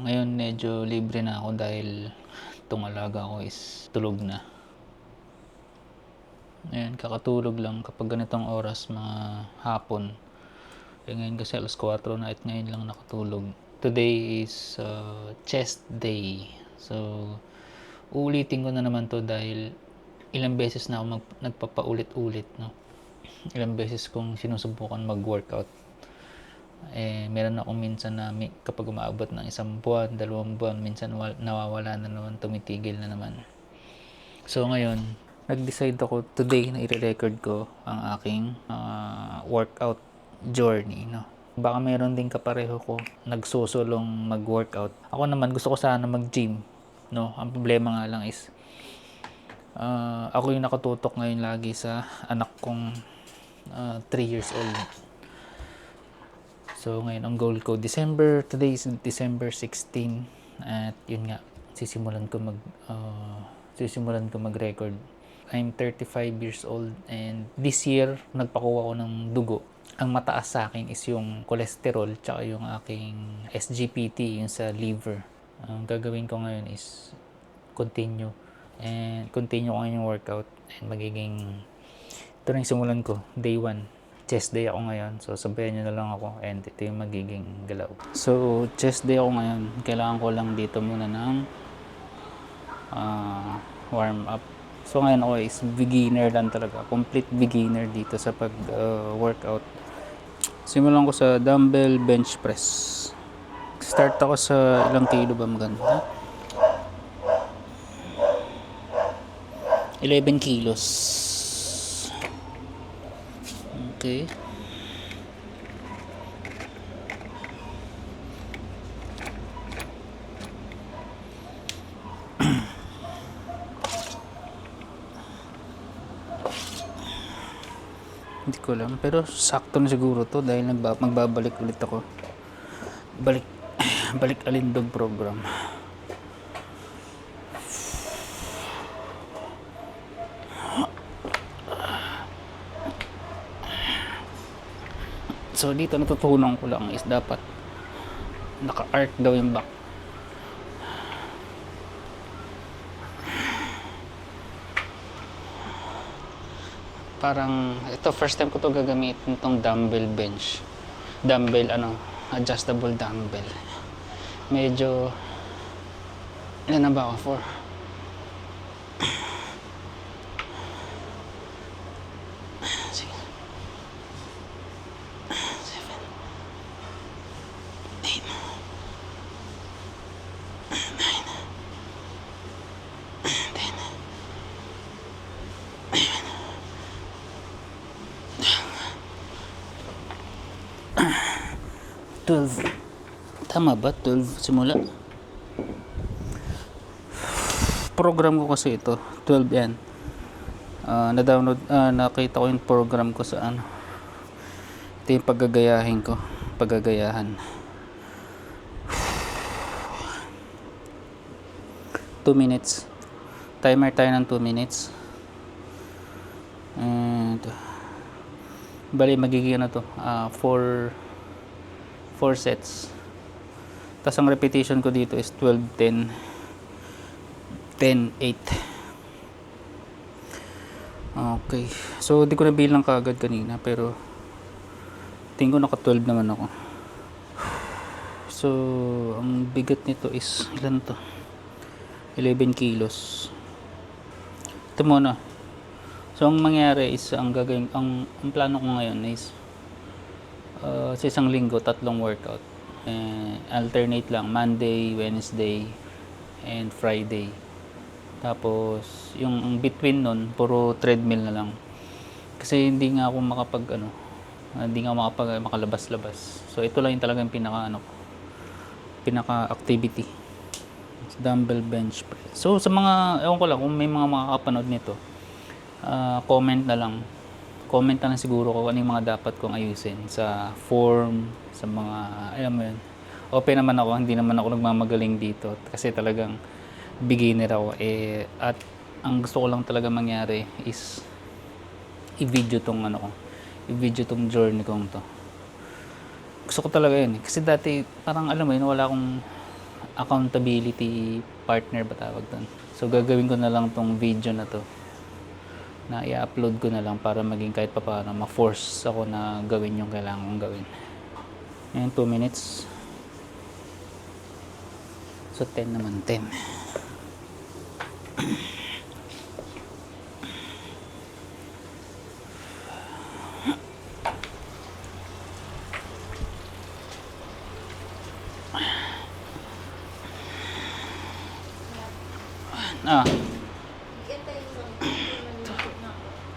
Ngayon medyo libre na ako dahil itong alaga ko is tulog na. Ayan, kakatulog lang kapag ganitong oras, mga hapon. Ngayon kasi 4:00 na at ngayon lang nakatulog. Today is chest day. So, uulitin ko na naman to dahil ilang beses na ako nagpapaulit-ulit, no? Ilang beses kong sinusubukan mag-workout. Meron akong minsan na kapag umaabot ng 1 buwan, 2 buwan, minsan nawawala na naman, tumitigil na naman. So ngayon, nag-decide ako today na i-record ko ang aking workout journey, no? Baka mayroon din kapareho ko nagsusulong mag-workout. Ako naman gusto ko sana mag-gym, no? Ang problema nga lang is ako yung nakatutok ngayon lagi sa anak kong 3 years old. So ngayon ang goal ko today is December 16 at yun nga sisimulan ko mag-record. I'm 35 years old and this year nagpakuha ko ng dugo. Ang mataas sa akin is yung cholesterol tsaka yung aking SGPT, yung sa liver. Ang gagawin ko ngayon is continue ko ngayon yung workout and ito na yung simulan ko, day 1. Chest day ako ngayon. So, sabayan nyo na lang ako and ito yung magiging galaw. So, chest day ako ngayon. Kailangan ko lang dito muna ng warm up. So, ngayon ako is beginner lang talaga. Complete beginner dito sa pag-workout. Simulan ko sa dumbbell bench press. Start ako sa ilang kilo ba maganda? 11 kilos. Okay. Hindi ko alam, pero sakto na siguro to dahil magbabalik ulit ako. Balik Alindog program. So dito natutunan ko lang is dapat naka-arc daw yung back. Parang ito first time ko to gagamitin tong dumbbell bench. Adjustable dumbbell. Medyo ilan na ba ako? 4. Tama ba? 12 simula? Program ko kasi ito 12 yan. Nakita ko yung program ko sa ito yung paggagayahan 2 minutes timer tayo ng 2 minutes and bali magiging 4 sets. Tapos ang repetition ko dito is 12, 10, 10, 8. Okay. So, di ko nabilang kaagad kanina pero tingin ko naka 12 naman ako. So, ang bigat nito is ilan to? 11 kilos. Ito muna. So, ang mangyari is ang plano ko ngayon is sa isang linggo, 3 workout. Alternate lang, Monday, Wednesday, and Friday. Tapos, yung between nun, puro treadmill na lang. Kasi hindi nga ako makalabas-labas. So, ito lang yung talagang pinaka-activity. Dumbbell bench press. So, sa mga, ewan ko lang, kung may mga makakapanood nito, comment na lang siguro ko ano yung mga dapat kong ayusin sa form, sa mga, alam mo yun, open naman ako, hindi naman ako nagmamagaling dito kasi talagang beginner ako at ang gusto ko lang talaga mangyari is i-video tong journey kong to. Gusto ko talaga yun kasi dati parang alam mo yun, wala akong accountability partner ba tawag doon. So gagawin ko na lang tong video na to, na i-upload ko na lang para maging kahit pa paano ma-force ako na gawin yung kailangan kong gawin. Ngayon 2 minutes. So 10 naman, 10.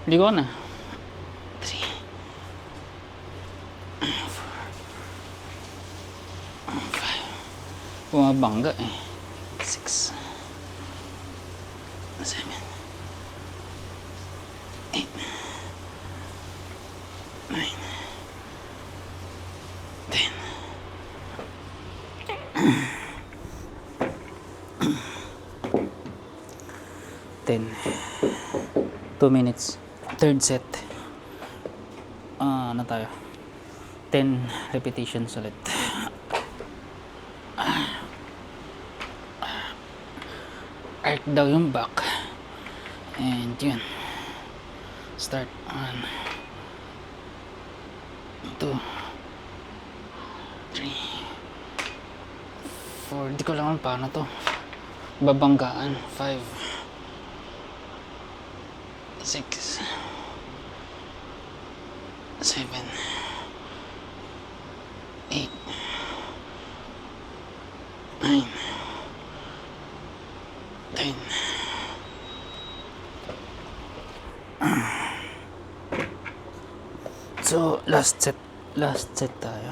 Ligo na. 3, 4, 5. Bumabangga eh. 6, 7, 8, 9, 10. 2 minutes. Third set. Ano tayo? 10 repetitions ulit. Arc daw yung back. And yun. Start. 1, 2, 3, 4. Di ko lang paano to. Babanggaan. 5, 6, 7, 8, 9, 10. So, last set tayo.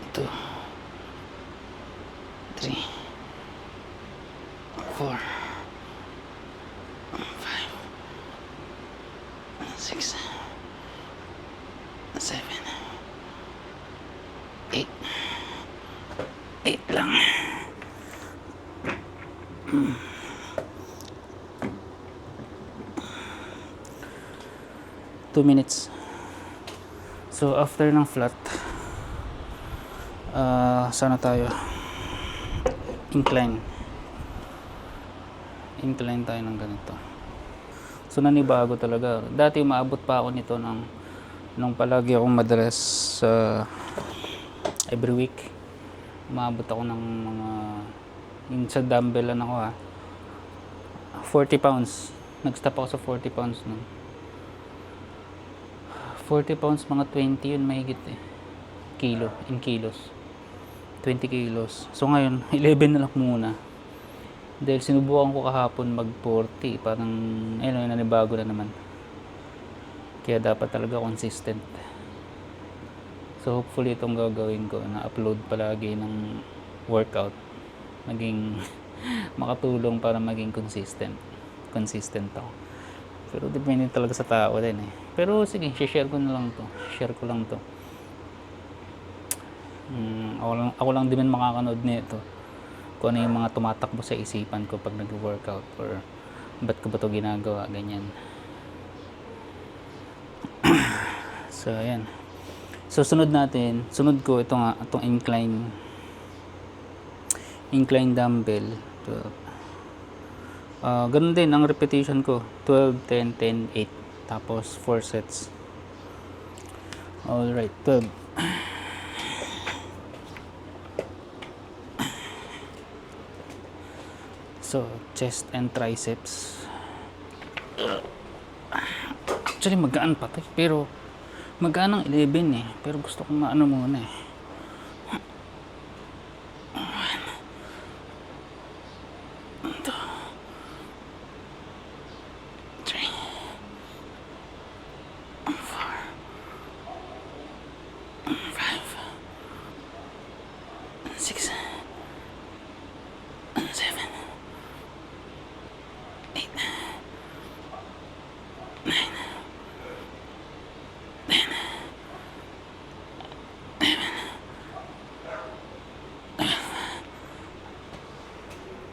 Two, 3, 4, 5, 6, 7, 8. 8 lang. Two minutes. So after ng flat, sana tayo incline tayo ng ganito. So nanibago talaga. Dati umaabot pa ako nito nung palagi akong madalas every week. Umaabot ako ng mga yung sa dumbbell ako 40 pounds. Nag-stop ako sa 40 pounds nun. 40 pounds, mga 20 yun mahigit eh. In kilos. 20 kilos. So ngayon, 11 na lang muna. Dahil sinubukan ko kahapon mag 40. Parang, ayun, nanibago na naman. Kaya dapat talaga consistent. So hopefully itong gagawin ko na upload palagi ng workout. Maging makatulong para maging consistent ako. Pero depende talaga sa tao din eh. Pero sige, share ko lang to. Ako lang din makakanood nito kung ano yung mga tumatakbo sa isipan ko pag nag-workout or ba't ko ba to ginagawa, ganyan. So ayan. So sunod ko itong incline dumbbell. Ganun din ang repetition ko, 12, 10, 10, 8, tapos 4 sets. Alright, 12. So chest and triceps. Actually magaan pa to, pero magaan ang 11 eh, pero gusto kong maano muna eh. 6, 7, 8, 9, 10, 11,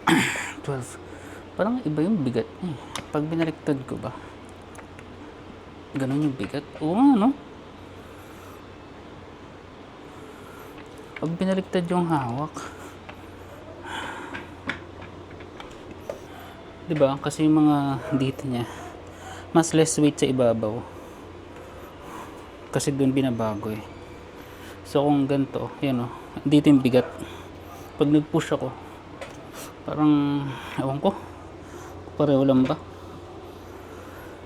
12. 12. Parang iba yung bigat niya eh. Pag binaliktad ko ba, ganun yung bigat. Oo nga, no? Pag binaliktad yung hawak, diba? Kasi yung mga dito niya, mas less weight sa ibabaw. Kasi doon binabago eh. So kung ganito, yan o, dito yung bigat. Pag nag-push ako, parang, ewan ko, pareho lang ba?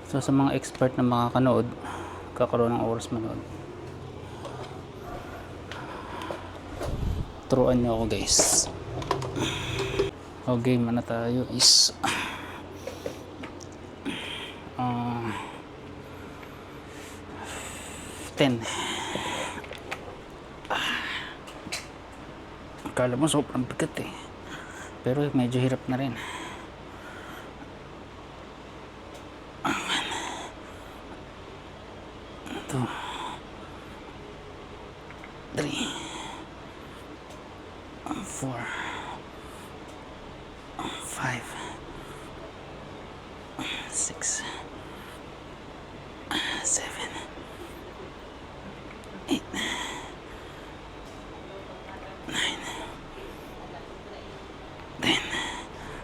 So sa mga expert na makakanood, kakaroon ng oras manood. Turuan nyo ako guys. Okay, mana tayo is 10. Akala mo sobrang bigat eh, pero medyo hirap na rin. 2, 3, 4, 5, 6, 7, 8, 9, 10.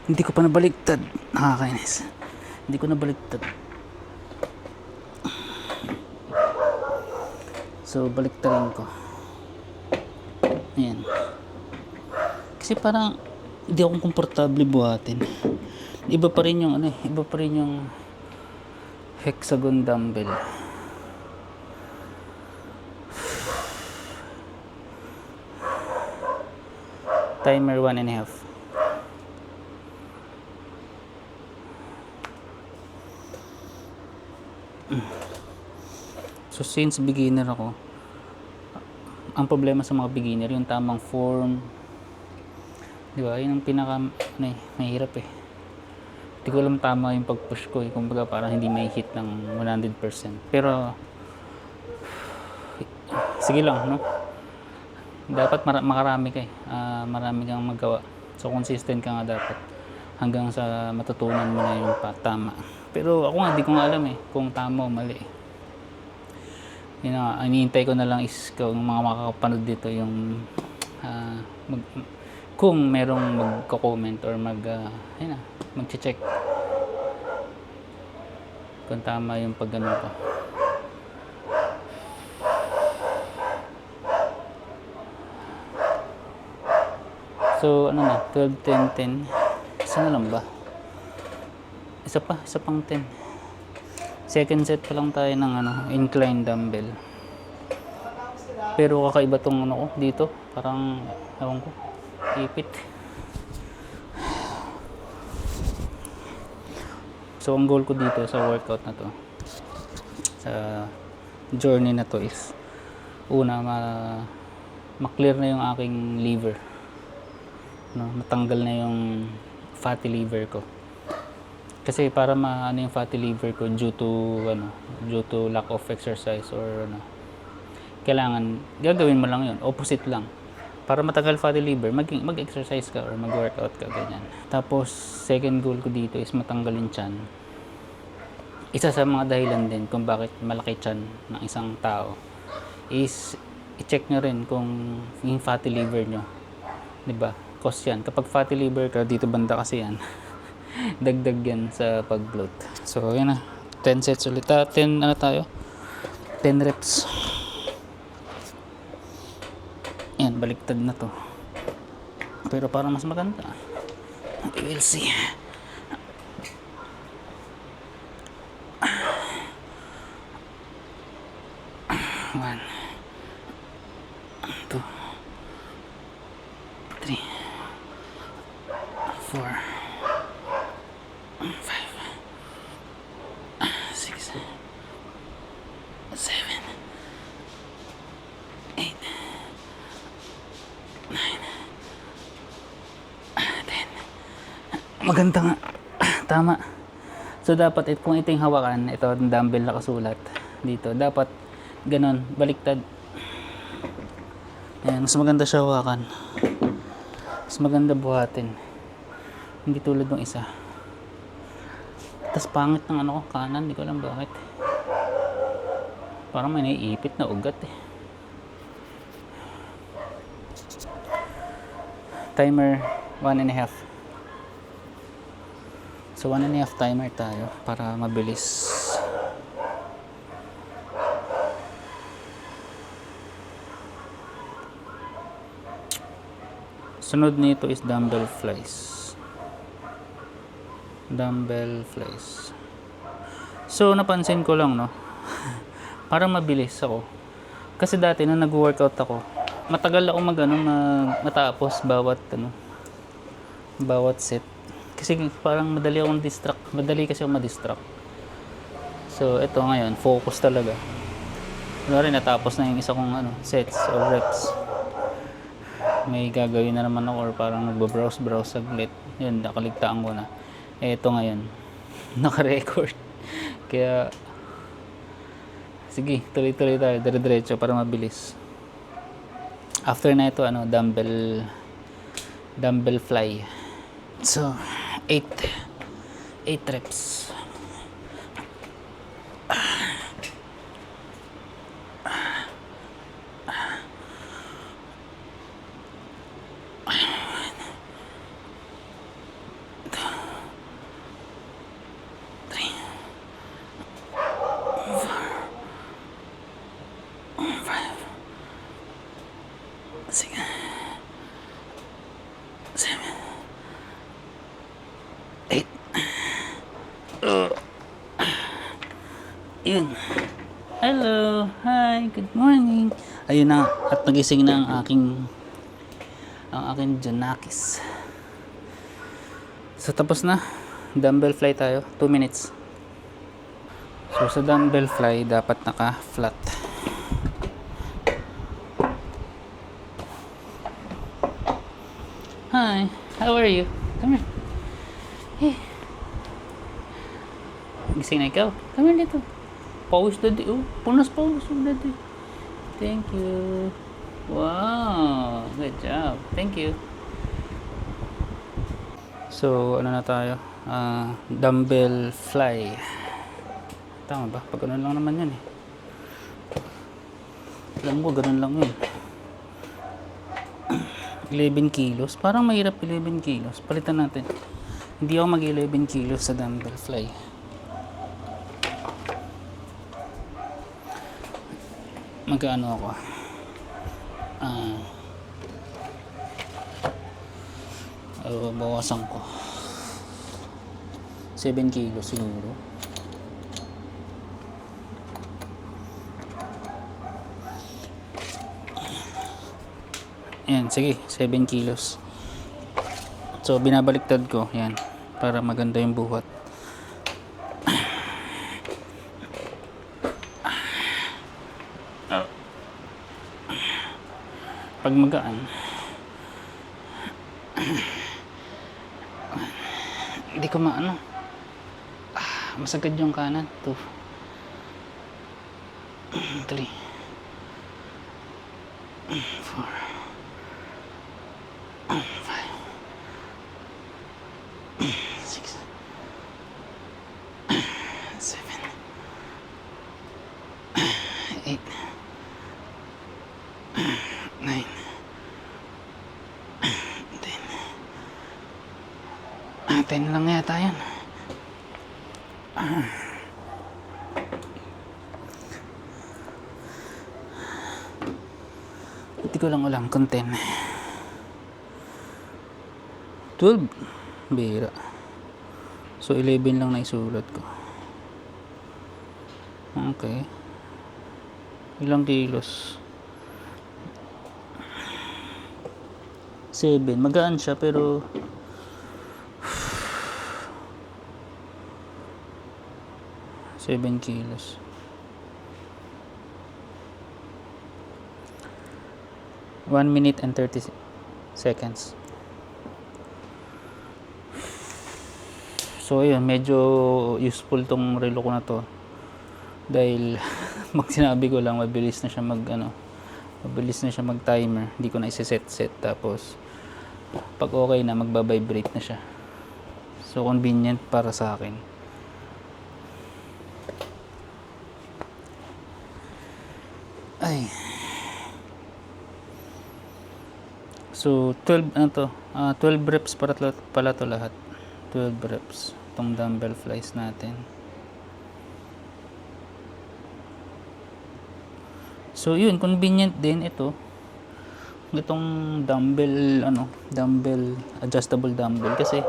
Hindi ko pa nabaliktad. Nakakainis. Hindi ko nabaliktad. So, baliktarin ko. Ayan. Kasi parang hindi ako komportable buhatin. Iba pa rin yung ano eh. Iba pa rin yung hexagon dumbbell. Timer 1.5. So since beginner ako, ang problema sa mga beginner yung tamang form, di ba? Yun ang pinaka mahirap eh. Hindi ko alam tama yung pag-push ko eh. Kumbaga parang hindi may hit ng 100%. Pero sige lang, no? Dapat makarami ka eh. Marami kang magawa. So consistent ka nga dapat hanggang sa matutunan mo na yung tama. Pero ako nga hindi ko nga alam eh kung tama o mali. Yun nga, iniintay ko na lang is kung mga makakapanood dito yung kung merong magko-comment or mag-check kung tama yung pag-ano ko. So ano na, 12, 10, 10. Isa na lang ba? Isa pang 10. Second set pa lang tayo ng incline dumbbell. Pero kakaiba tong ko dito, parang ewan ko, ipit. So ang goal ko dito sa workout na to, sa journey na to is una ma-clear na yung aking liver. Matanggal na yung fatty liver ko. Kasi para maano yung fatty liver ko due to lack of exercise or kailangan gagawin mo lang yun, opposite lang. Para matagal fatty liver, mag-exercise ka or mag-workout ka, ganyan. Tapos second goal ko dito is matanggal yung tiyan. Isa sa mga dahilan din kung bakit malaki tiyan ng isang tao is i-check nyo rin kung yung fatty liver nyo, diba? Cause yan, kapag fatty liver ka, dito banda kasi yan dagdag yan sa pag-bloat. So yan na, 10 sets ulit. 10 tayo? 10 reps. Yan, baliktad na to. Pero parang mas maganda. We will see. One, 2, 3, 4, 5, 6, 7, 8, 9, 10. Maganda nga. Tama. So dapat kung ito yung hawakan, ito ang dumbbell na kasulat dito. Dapat ganon, baliktad. Ayan, mas maganda siya hawakan. Mas maganda buhatin. Hindi tulad ng isa. Tas pangit ng ano ko, kanan, di ko alam bakit. Parang may naiipit na ugat eh. Timer 1.5. So 1.5 timer tayo para mabilis. Sunod nito is dumbbell flies. Dumbbell flies. So napansin ko lang, no, parang mabilis ako. Kasi dati nung nag-workout ako, matagal ako matapos bawat set. Kasi parang madali kasi akong ma-distract. So ito ngayon, focus talaga. Kunwari natapos na yung isa kong sets or reps. May gagawin na naman ako or parang nagbo-browse saglit. Yun, nakaligtaan ko na. Ito ngayon, naka-record. Kaya sige, tuloy-tuloy tayo, dire-diretso para mabilis. After na ito, dumbbell fly. So, 8 reps. Sige. 7, 8. Yun. Hello. Hi. Good morning. Ayun na. At nagising na ang aking Janakis. So tapos na. Dumbbell fly tayo. 2 minutes. So sa dumbbell fly dapat naka-flat. Hi, how are you? Come here. Hey. Gising na ikaw? Come here dito. Pause daddy. Oh, punas daddy. Thank you. Wow, good job. Thank you. So, ano na tayo? Dumbbell fly. Tama ba? Pag ganun lang naman yan eh. Alam ko, ganun lang yun. 11 kilos. Parang mahirap 11 kilos. Palitan natin. Hindi ako mag-11 kilos sa dumbbell fly. Mag-ano ako? Bawasan ko. 7 kilos siguro. Ayan, sige, 7 kilos. So, binabaliktad ko, yan, para maganda yung buhat. Pag magaan, hindi ko masagad yung kanan. 2, 3, 4, 5, 6, 7, 8, 9, 10 lang yata yan. Hindi ko lang alam kung 10. 12. Bira. So 11 lang na isulat ko. Okay. Ilang kilos? 7. Magaan siya pero kilos. 1 minute and 30 seconds. So ayun, medyo useful tong relo ko na to. Dahil sinabi ko lang mabilis na siya mag timer. Hindi ko na i-set tapos pag okay na magba-vibrate na siya. So, convenient para sa akin. Ay. So, 12, ano to? 12 reps pala to lahat. 12 reps. Itong dumbbell flies natin. So, yun. Convenient din ito. Itong dumbbell, adjustable dumbbell. Kasi,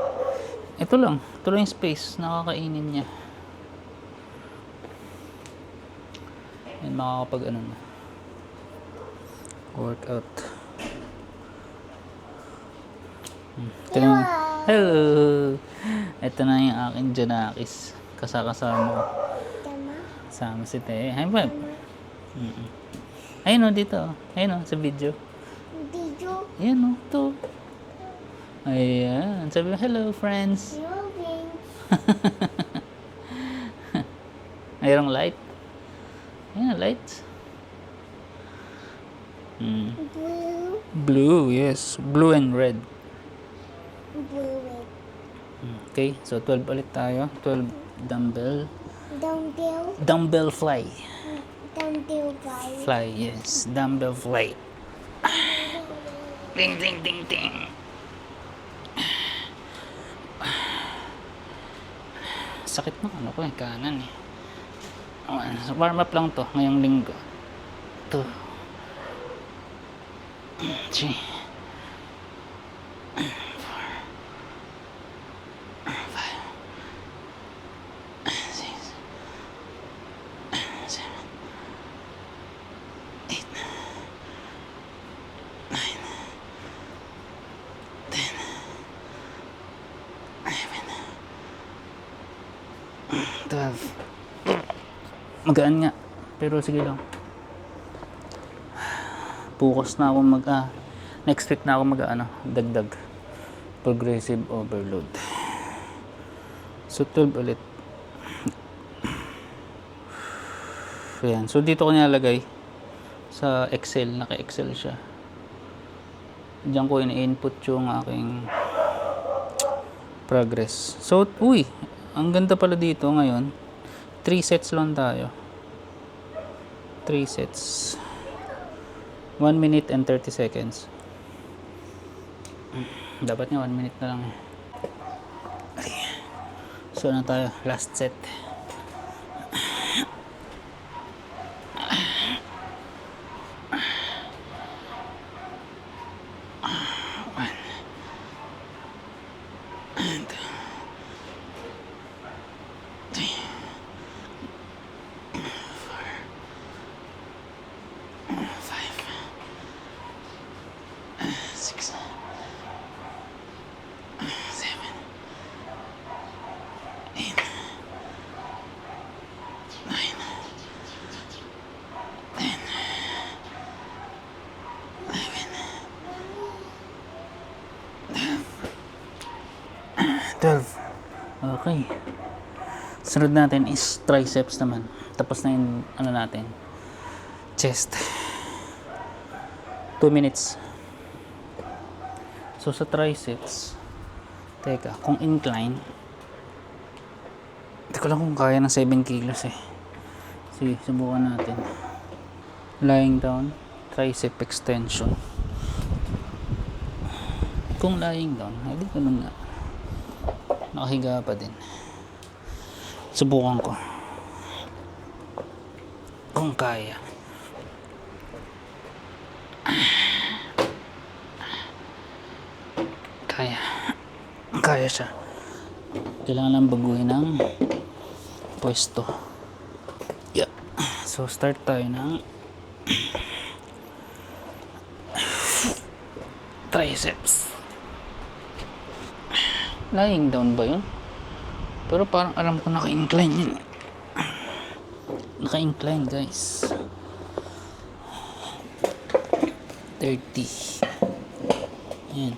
ito lang yung space. Nakakainin niya. Yan, makakapag na. Workout. Hello! Ito na yung aking Janakis. Kasama ko. Kasama si Te. High five. Ayun o, dito. Ayun o, sa video. Video? Ayan o, ito. Ayan. Sabi mo, hello friends. Hello, friends. Mayroong light. Ayan, lights. Blue. Blue, yes. Blue and red. Blue red. Okay, so 12 ulit tayo. 12 dumbbell. Dumbbell. Dumbbell fly. Dumbbell fly. Fly, yes. Dumbbell fly. Ding, ding, ding, ding. Sakit ng ano ko eh, kanan eh. So warm up lang to, ngayong linggo. 2 3 12. Magaan nga. Pero sige lang. Focus na ako next week na ako dagdag. Progressive overload. So 12 ulit. Ayan. So dito ko nilalagay sa Excel. Naka-Excel siya. Diyan ko in-input yung aking progress. So, ang ganda pala dito ngayon. 3 sets lang tayo. 3 sets. 1 minute and 30 seconds. Dapat nga 1 minute na lang. So na tayo. Last set. Okay. Sunod natin is triceps naman. Tapos na yung natin. Chest. 2 minutes. So sa triceps, teka, kung incline, hindi ko lang kung kaya ng 7 kilos eh. Sige, subukan natin. Lying down, tricep extension. Kung lying down, hindi ko naman nga. Nakahiga pa din. Subukan ko. Kung kaya. Kaya siya. Kailangan lang baguhin ng pwesto. Yeah. So start tayo ng triceps. Lying down ba yun? Pero parang alam ko naka-incline yun. Naka-incline guys. 30. Ayan.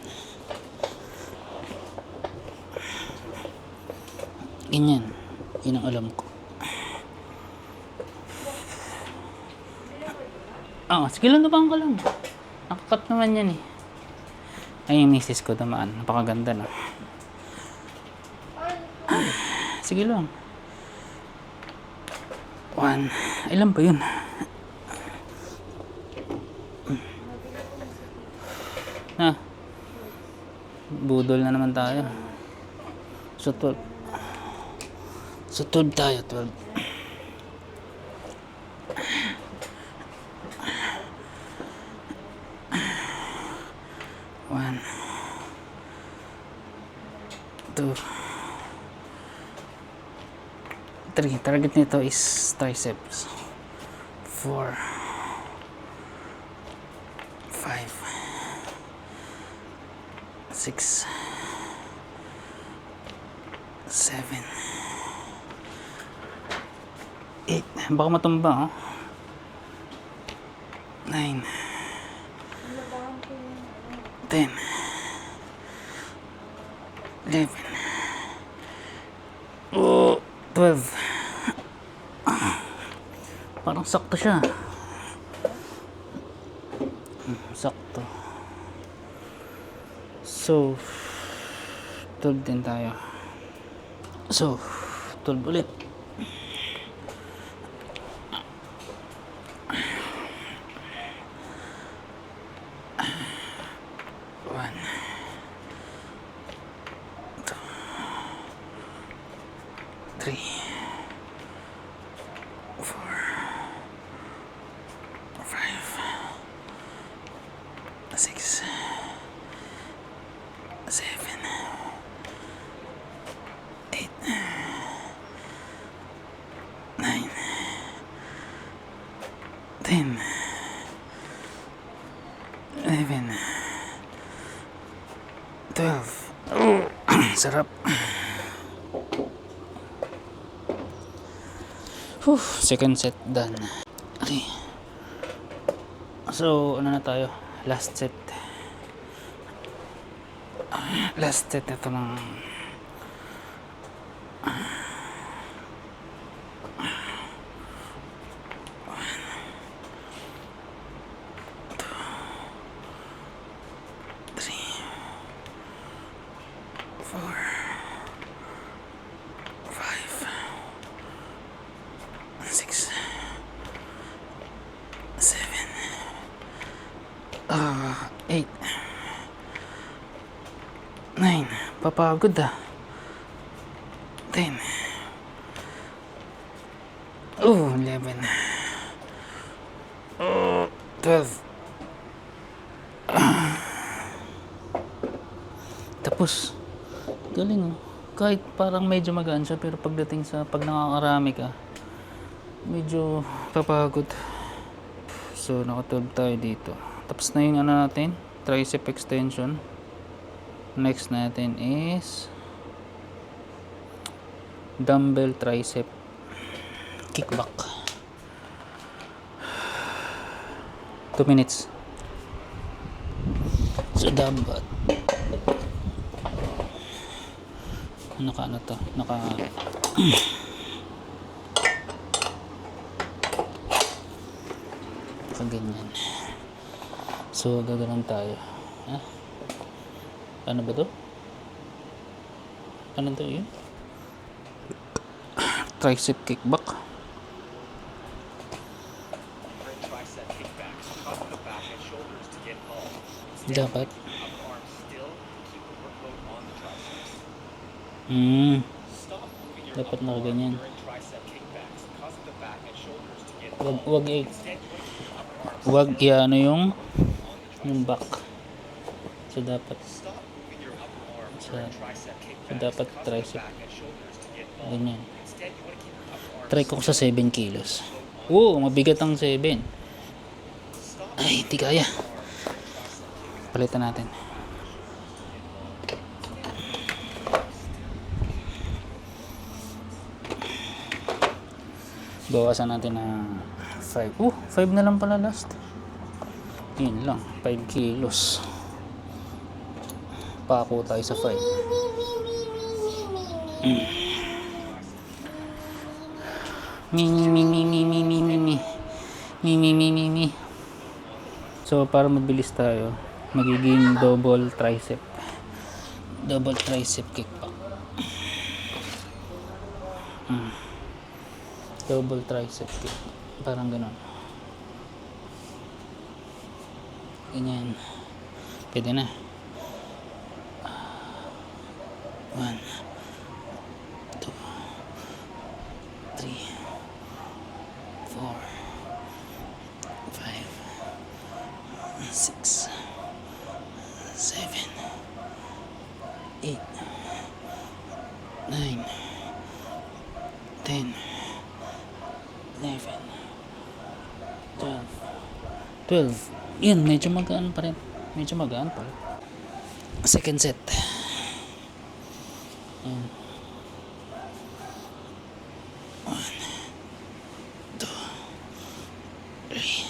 Ganyan. Yun ang alam ko. Sige lang, tabang ka lang. Nakakat naman yan eh. Ay, yung misis ko naman. Napakaganda na. Sige lang. 1. Ilan ba yun? Na. Budol na naman tayo. So 12. So 12 tayo, 12. 1, 2, 3. Target nito is triceps. 4, 5, 6, 7, 8. Baka matumba, oh. 9, 10, 11, 12. Parang sakto siya. Sakto. So 12 din tayo. So 12 ulit. One, 2, 3, 4, 5, 6, 7, 8, 9, 10, 11, 12. Sarap. Second set done. Okay. So, ano na tayo? Last set. Last set ito ng four, 5, 6, 7, 8, 9. Papagod ah. 10. 11. 12. Tapos. Galing oh. Kahit parang medyo magaan siya, pero pagdating sa pag nakakarami ka, medyo papagod. So naka-12 tayo dito. Tapos na yung ano natin, tricep extension. Next natin is dumbbell tricep kickback. 2 minutes. So dumbbell. Naka ano to? Naka ganyan. So gagawin tayo. Ha? Ano ba to? Ano to yun? Tricep kickback. Dapat. Dapat nakaganyan. Wag ano yung back. So dapat dapat tricep ganyan. Try ko sa 7 kilos. Mabigat ang 7. Ay, hindi kaya. Palitan natin. Bawasan natin ng 5. 5 na lang pala last. Yun lang, 5 kilos. Pako tayo sa 5. Mi. So para mabilis tayo, magiging double tricep kickback. Double tricep kick. Parang ganun. Ganyan. Pwede na. 1, 2, 3, 4, 5, 6, 7, 8, 9, 10, 11, 12. Yun, medyo magaan pa rin. Medyo magaan pa rin. Second set. Ayan. 1, 2, 3,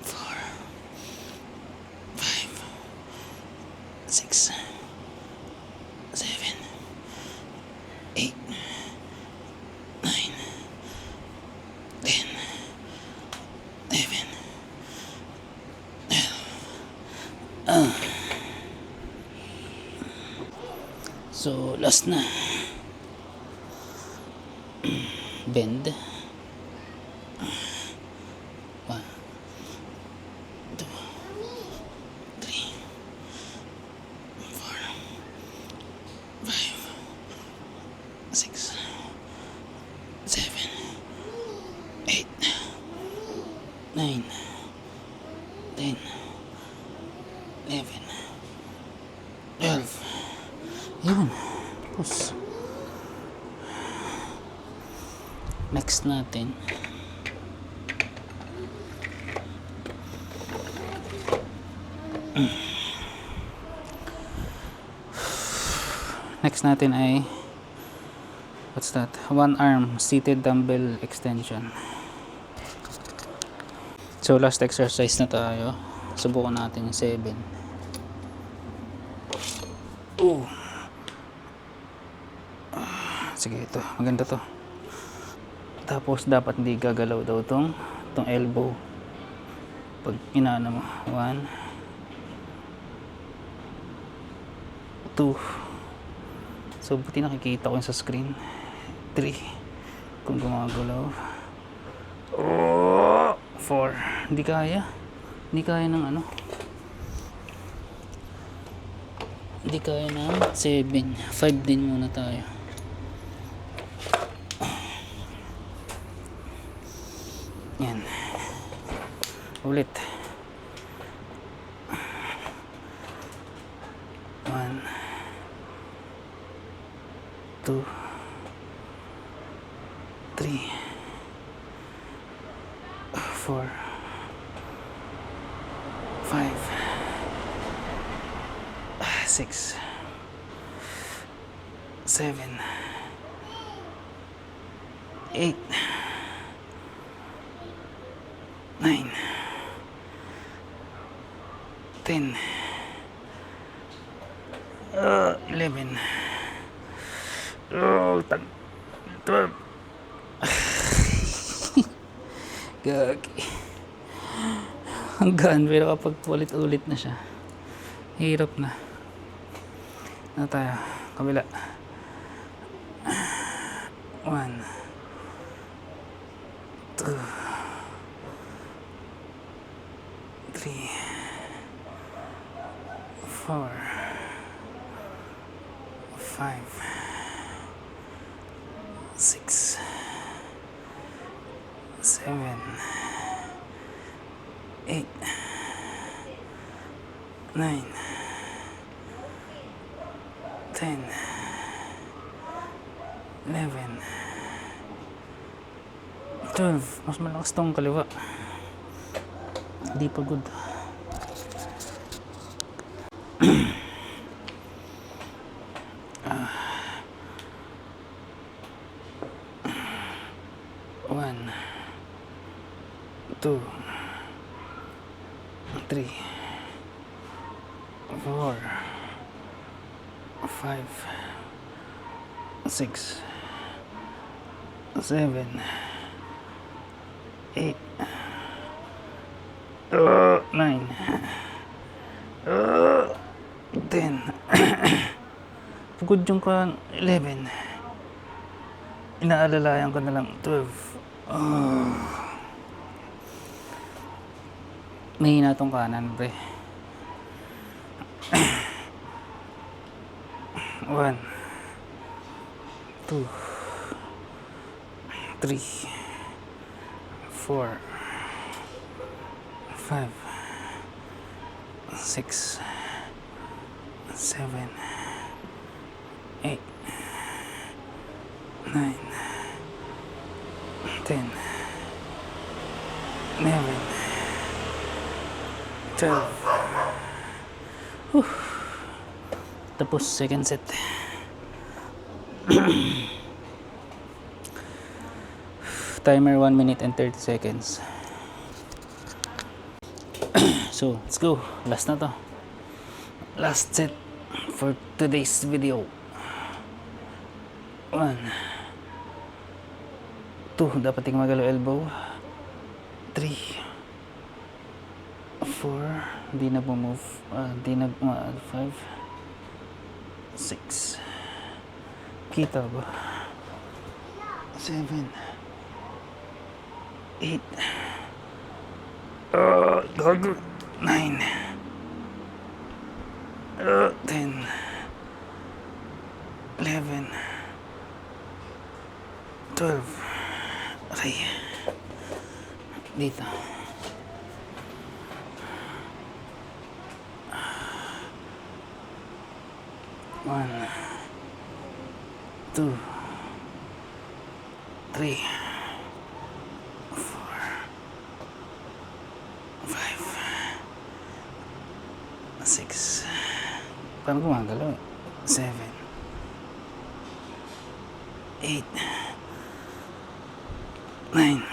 4, 5, 6, 7, 8, 9, 10, 11, 12. So, last na. Bend. 1, 2, 3, 4, 5, 6, 7, 8, 9, 10, 11, 12. Yun. Tapos, next natin, ay what's that? One arm seated dumbbell extension. So last exercise na tayo. Subukan natin yung 7. Sige, ito maganda to. Tapos dapat hindi gagalaw daw tong elbow pag inaano mo. 1, 2. So buti nakikita ko yun sa screen. 3 kung gumagalaw. 4. Hindi kaya ng ano, hindi kaya ng 7. 5 din muna tayo. Yan. Ulit. 1, 2, 3, 4, 5, 6, 7, 8, 9, 10, 11, 12. Gagi. Hanggang, pero kapag ulit-ulit na siya, hirap na. Na tayo, kabila. 1, 2, 3, 4, 5, 6, 7, 8, 9, 10, 11, 12. Mas malakas tong kaliwa. Hindi pagod. One, 2, 3, 4, 5, 6, 7, 8, 9, 10. Pagod yung 11, Inaalalayan ko na lang. 12. Mahina tong kanan, pre. 1, 2, 3, 4, 5, 6, 7, 8, 9, 10, 11, 12. Tapos second set. Timer 1 minute and 30 seconds. So, let's go. Last na to. Last set for today's video. 1, 2, dapat yung magalaw elbow. 3, 4, hindi na bumove. Hindi na 5, 6, kita ba? 7, 8, gago. 9, 10, 11, 12. Aray. Dito. 1, 2, 3, 4, 5, 6. Paano gumagalaw? 7, 8, 9,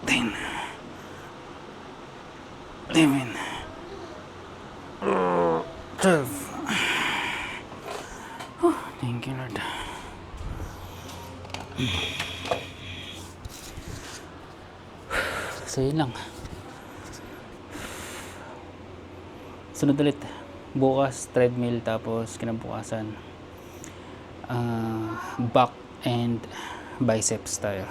10, 11, 12. Thank you, Lord. So, yun lang. Sunod ulit. Bukas, treadmill, tapos kinabukasan, back and biceps tayo.